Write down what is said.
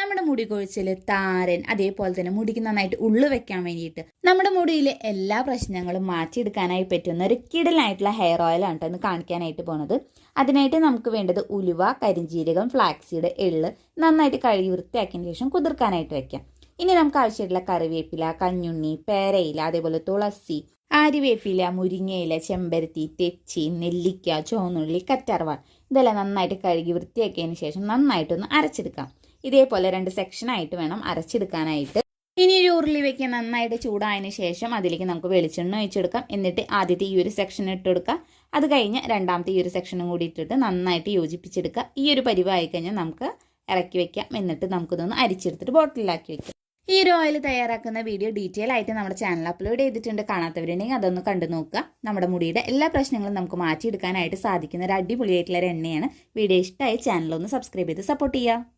നമ്മുടെ മുടി കൊഴിച്ചിൽ, താരൻ, അതേപോലെ തന്നെ മുടിക്ക് നന്നായിട്ട് ഉള്ളു വെക്കാൻ വേണ്ടിയിട്ട് നമ്മുടെ മുടിയിലെ എല്ലാ പ്രശ്നങ്ങളും മാറ്റിയെടുക്കാനായി പറ്റുന്ന ഒരു കിടലായിട്ടുള്ള ഹെയർ ഓയിലാണ് കേട്ടോ ഇന്ന് കാണിക്കാനായിട്ട് പോണത്. അതിനായിട്ട് നമുക്ക് വേണ്ടത് ഉലുവ, കരിഞ്ജീരകം, ഫ്ലാക്സീഡ്, എള്ള് നന്നായിട്ട് കഴുകി വൃത്തിയാക്കിയതിന് ശേഷം കുതിർക്കാനായിട്ട് വെക്കാം. ഇനി നമുക്ക് ആവശ്യമായിട്ടുള്ള കറിവേപ്പില, കഞ്ഞുണ്ണി, പേരയില, അതേപോലെ തുളസി, ആര്യവേപ്പില, മുരിങ്ങയില, ചെമ്പരത്തി, തെച്ചി, നെല്ലിക്ക, ചുവന്നുള്ളി, കറ്റാർവാൾ ഇതെല്ലാം നന്നായിട്ട് കഴുകി വൃത്തിയാക്കിയതിന് ശേഷം നന്നായിട്ടൊന്ന് അരച്ചെടുക്കാം. ഇതേപോലെ 2 സെക്ഷനായിട്ട് വേണം അരച്ചെടുക്കാനായിട്ട്. ഇനി ഒരു ഉരുളി വെക്കാൻ നന്നായിട്ട് ചൂടായതിനു ശേഷം അതിലേക്ക് നമുക്ക് വെളിച്ചെണ്ണ ഒഴിച്ചെടുക്കാം. എന്നിട്ട് ആദ്യത്തെ ഈ ഒരു സെക്ഷൻ ഇട്ട് കൊടുക്കുക. അത് കഴിഞ്ഞ് രണ്ടാമത്തെ ഈ ഒരു സെക്ഷനും കൂടി ഇട്ടിട്ട് നന്നായിട്ട് യോജിപ്പിച്ചെടുക്കുക. ഈ ഒരു പരിവായി കഴിഞ്ഞാൽ നമുക്ക് ഇറക്കി വെക്കാം. എന്നിട്ട് നമുക്കിതൊന്ന് അരിച്ചെടുത്തിട്ട് ബോട്ടിലാക്കി വെക്കാം. ഈ ഒരു ഓയിൽ തയ്യാറാക്കുന്ന വീഡിയോ ഡീറ്റെയിൽ ആയിട്ട് നമ്മുടെ ചാനൽ അപ്ലോഡ് ചെയ്തിട്ടുണ്ട്. കാണാത്തവരുണ്ടെങ്കിൽ അതൊന്ന് കണ്ടു നോക്കുക. നമ്മുടെ മുടിയുടെ എല്ലാ പ്രശ്നങ്ങളും നമുക്ക് മാറ്റിയെടുക്കാനായിട്ട് സാധിക്കുന്ന ഒരു അടിപൊളിയായിട്ടുള്ള എണ്ണയാണ്. വീഡിയോ ഇഷ്ടമായി ചാനലൊന്ന് സബ്സ്ക്രൈബ് ചെയ്ത് സപ്പോർട്ട് ചെയ്യുക.